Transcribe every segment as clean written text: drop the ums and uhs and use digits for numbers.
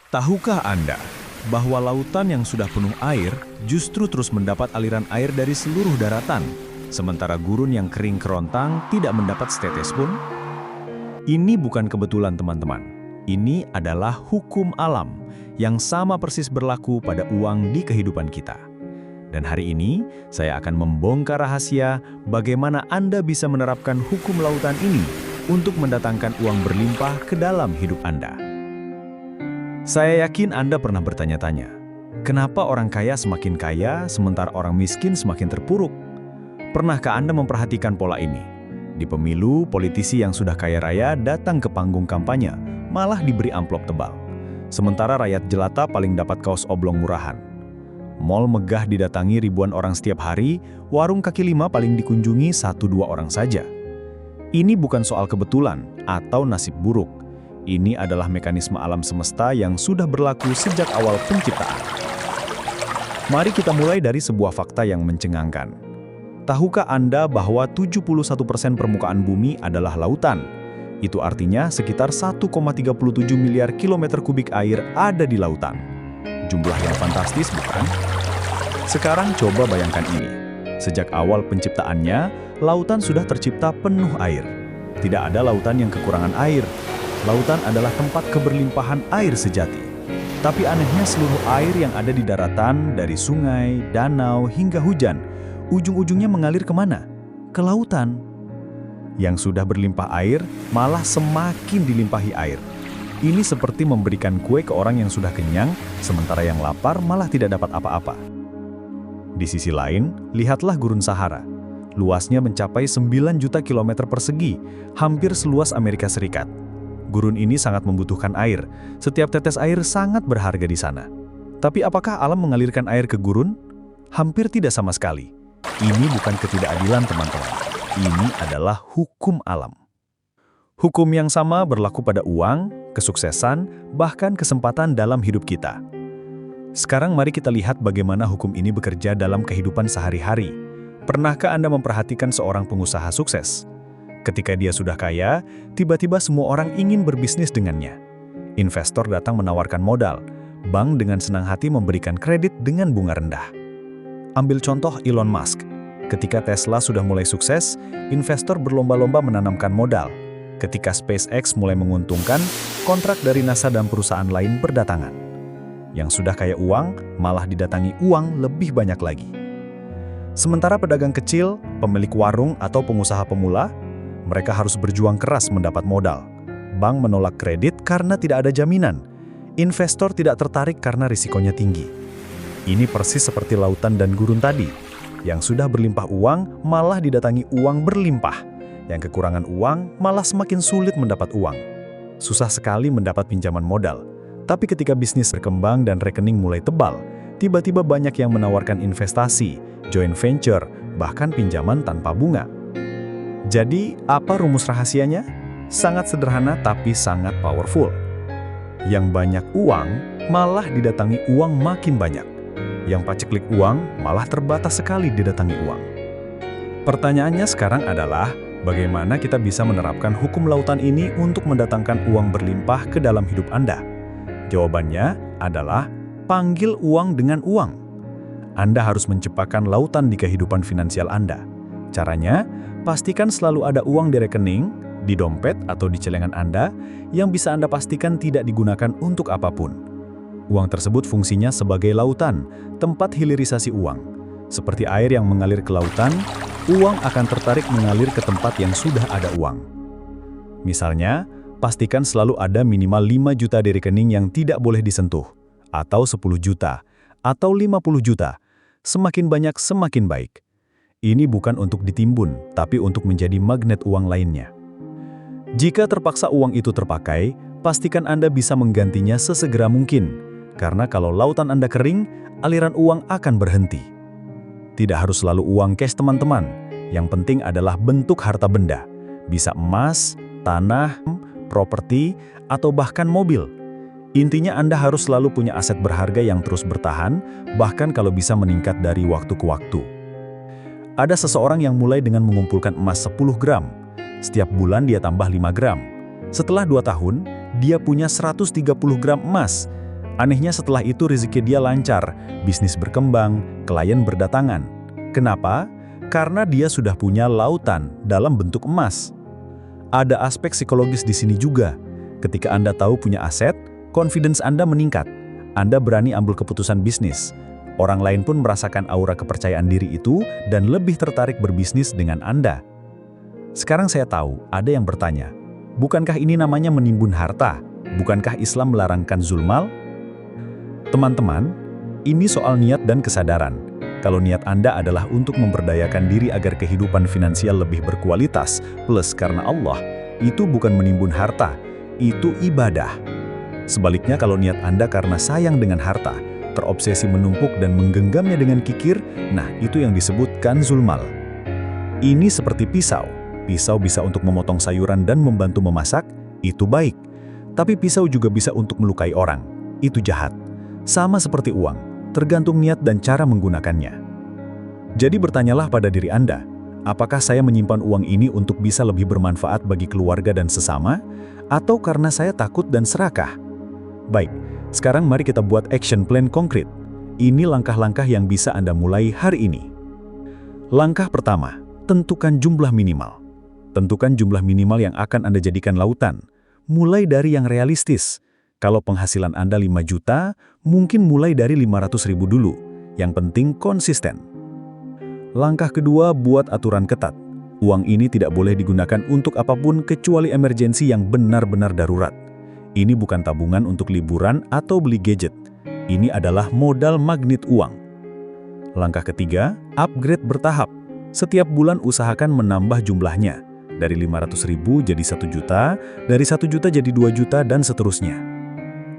Tahukah Anda bahwa lautan yang sudah penuh air justru terus mendapat aliran air dari seluruh daratan, sementara gurun yang kering kerontang tidak mendapat setetes pun? Ini bukan kebetulan, teman-teman. Ini adalah hukum alam yang sama persis berlaku pada uang di kehidupan kita. Dan hari ini, saya akan membongkar rahasia bagaimana Anda bisa menerapkan hukum lautan ini untuk mendatangkan uang berlimpah ke dalam hidup Anda. Saya yakin Anda pernah bertanya-tanya, kenapa orang kaya semakin kaya sementara orang miskin semakin terpuruk? Pernahkah Anda memperhatikan pola ini? Di pemilu, politisi yang sudah kaya raya datang ke panggung kampanye, malah diberi amplop tebal. Sementara rakyat jelata paling dapat kaos oblong murahan. Mall megah didatangi ribuan orang setiap hari, warung kaki lima paling dikunjungi 1-2 orang saja. Ini bukan soal kebetulan atau nasib buruk. Ini adalah mekanisme alam semesta yang sudah berlaku sejak awal penciptaan. Mari kita mulai dari sebuah fakta yang mencengangkan. Tahukah Anda bahwa 71% permukaan bumi adalah lautan? Itu artinya sekitar 1,37 miliar kilometer kubik air ada di lautan. Jumlah yang fantastis, bukan? Sekarang coba bayangkan ini. Sejak awal penciptaannya, lautan sudah tercipta penuh air. Tidak ada lautan yang kekurangan air. Lautan adalah tempat keberlimpahan air sejati. Tapi anehnya seluruh air yang ada di daratan, dari sungai, danau, hingga hujan, ujung-ujungnya mengalir kemana? Ke lautan. Yang sudah berlimpah air, malah semakin dilimpahi air. Ini seperti memberikan kue ke orang yang sudah kenyang, sementara yang lapar malah tidak dapat apa-apa. Di sisi lain, lihatlah Gurun Sahara. Luasnya mencapai 9 juta kilometer persegi, hampir seluas Amerika Serikat. Gurun ini sangat membutuhkan air. Setiap tetes air sangat berharga di sana. Tapi apakah alam mengalirkan air ke gurun? Hampir tidak sama sekali. Ini bukan ketidakadilan, teman-teman. Ini adalah hukum alam. Hukum yang sama berlaku pada uang, kesuksesan, bahkan kesempatan dalam hidup kita. Sekarang mari kita lihat bagaimana hukum ini bekerja dalam kehidupan sehari-hari. Pernahkah Anda memperhatikan seorang pengusaha sukses? Ketika dia sudah kaya, tiba-tiba semua orang ingin berbisnis dengannya. Investor datang menawarkan modal. Bank dengan senang hati memberikan kredit dengan bunga rendah. Ambil contoh Elon Musk. Ketika Tesla sudah mulai sukses, investor berlomba-lomba menanamkan modal. Ketika SpaceX mulai menguntungkan, kontrak dari NASA dan perusahaan lain berdatangan. Yang sudah kaya uang, malah didatangi uang lebih banyak lagi. Sementara pedagang kecil, pemilik warung atau pengusaha pemula, mereka harus berjuang keras mendapat modal. Bank menolak kredit karena tidak ada jaminan. Investor tidak tertarik karena risikonya tinggi. Ini persis seperti lautan dan gurun tadi. Yang sudah berlimpah uang malah didatangi uang berlimpah. Yang kekurangan uang malah semakin sulit mendapat uang. Susah sekali mendapat pinjaman modal. Tapi ketika bisnis berkembang dan rekening mulai tebal, tiba-tiba banyak yang menawarkan investasi, joint venture, bahkan pinjaman tanpa bunga. Jadi, apa rumus rahasianya? Sangat sederhana tapi sangat powerful. Yang banyak uang malah didatangi uang makin banyak. Yang paceklik uang malah terbatas sekali didatangi uang. Pertanyaannya sekarang adalah, bagaimana kita bisa menerapkan hukum lautan ini untuk mendatangkan uang berlimpah ke dalam hidup Anda? Jawabannya adalah, panggil uang dengan uang. Anda harus menciptakan lautan di kehidupan finansial Anda. Caranya, pastikan selalu ada uang di rekening, di dompet atau di celengan Anda yang bisa Anda pastikan tidak digunakan untuk apapun. Uang tersebut fungsinya sebagai lautan, tempat hilirisasi uang. Seperti air yang mengalir ke lautan, uang akan tertarik mengalir ke tempat yang sudah ada uang. Misalnya, pastikan selalu ada minimal 5 juta di rekening yang tidak boleh disentuh, atau 10 juta, atau 50 juta. Semakin banyak semakin baik. Ini bukan untuk ditimbun, tapi untuk menjadi magnet uang lainnya. Jika terpaksa uang itu terpakai, pastikan Anda bisa menggantinya sesegera mungkin. Karena kalau lautan Anda kering, aliran uang akan berhenti. Tidak harus selalu uang cash, teman-teman. Yang penting adalah bentuk harta benda. Bisa emas, tanah, properti, atau bahkan mobil. Intinya Anda harus selalu punya aset berharga yang terus bertahan, bahkan kalau bisa meningkat dari waktu ke waktu. Ada seseorang yang mulai dengan mengumpulkan emas 10 gram. Setiap bulan dia tambah 5 gram. Setelah 2 tahun, dia punya 130 gram emas. Anehnya setelah itu rezeki dia lancar, bisnis berkembang, klien berdatangan. Kenapa? Karena dia sudah punya lautan dalam bentuk emas. Ada aspek psikologis di sini juga. Ketika Anda tahu punya aset, confidence Anda meningkat. Anda berani ambil keputusan bisnis. Orang lain pun merasakan aura kepercayaan diri itu dan lebih tertarik berbisnis dengan Anda. Sekarang saya tahu, ada yang bertanya, bukankah ini namanya menimbun harta? Bukankah Islam melarangkan zulmal? Teman-teman, ini soal niat dan kesadaran. Kalau niat Anda adalah untuk memberdayakan diri agar kehidupan finansial lebih berkualitas, plus karena Allah, itu bukan menimbun harta, itu ibadah. Sebaliknya kalau niat Anda karena sayang dengan harta, terobsesi menumpuk dan menggenggamnya dengan kikir, nah itu yang disebutkan zulmal. Ini seperti pisau. Pisau bisa untuk memotong sayuran dan membantu memasak, itu baik. Tapi pisau juga bisa untuk melukai orang, itu jahat. Sama seperti uang, tergantung niat dan cara menggunakannya. Jadi bertanyalah pada diri Anda, apakah saya menyimpan uang ini untuk bisa lebih bermanfaat bagi keluarga dan sesama, atau karena saya takut dan serakah? Baik, sekarang mari kita buat action plan konkret. Ini langkah-langkah yang bisa Anda mulai hari ini. Langkah pertama, tentukan jumlah minimal. Tentukan jumlah minimal yang akan Anda jadikan lautan. Mulai dari yang realistis. Kalau penghasilan Anda 5 juta, mungkin mulai dari 500.000 dulu. Yang penting konsisten. Langkah kedua, buat aturan ketat. Uang ini tidak boleh digunakan untuk apapun kecuali emergensi yang benar-benar darurat. Ini bukan tabungan untuk liburan atau beli gadget. Ini adalah modal magnet uang. Langkah ketiga, upgrade bertahap. Setiap bulan usahakan menambah jumlahnya. Dari 500.000 jadi 1 juta, dari 1 juta jadi 2 juta, dan seterusnya.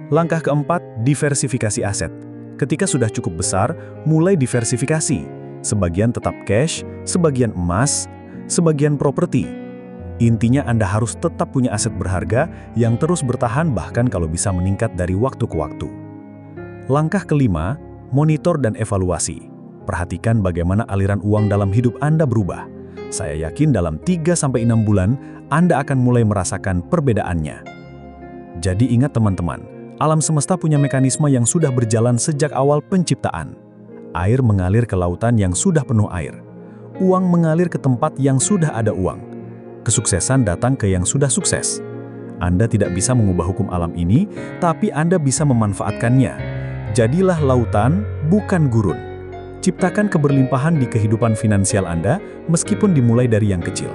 Langkah keempat, diversifikasi aset. Ketika sudah cukup besar, mulai diversifikasi. Sebagian tetap cash, sebagian emas, sebagian properti. Intinya Anda harus tetap punya aset berharga yang terus bertahan bahkan kalau bisa meningkat dari waktu ke waktu. Langkah kelima, monitor dan evaluasi. Perhatikan bagaimana aliran uang dalam hidup Anda berubah. Saya yakin dalam 3-6 bulan, Anda akan mulai merasakan perbedaannya. Jadi ingat teman-teman, alam semesta punya mekanisme yang sudah berjalan sejak awal penciptaan. Air mengalir ke lautan yang sudah penuh air. Uang mengalir ke tempat yang sudah ada uang. Kesuksesan datang ke yang sudah sukses. Anda tidak bisa mengubah hukum alam ini, tapi Anda bisa memanfaatkannya. Jadilah lautan, bukan gurun. Ciptakan keberlimpahan di kehidupan finansial Anda, meskipun dimulai dari yang kecil.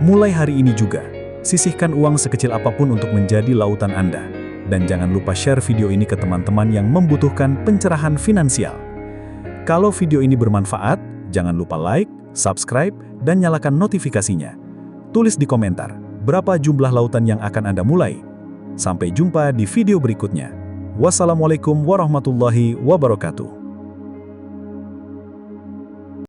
Mulai hari ini juga, sisihkan uang sekecil apapun untuk menjadi lautan Anda. Dan jangan lupa share video ini ke teman-teman yang membutuhkan pencerahan finansial. Kalau video ini bermanfaat, jangan lupa like, subscribe, dan nyalakan notifikasinya. Tulis di komentar, berapa jumlah lautan yang akan Anda mulai. Sampai jumpa di video berikutnya. Wassalamualaikum warahmatullahi wabarakatuh.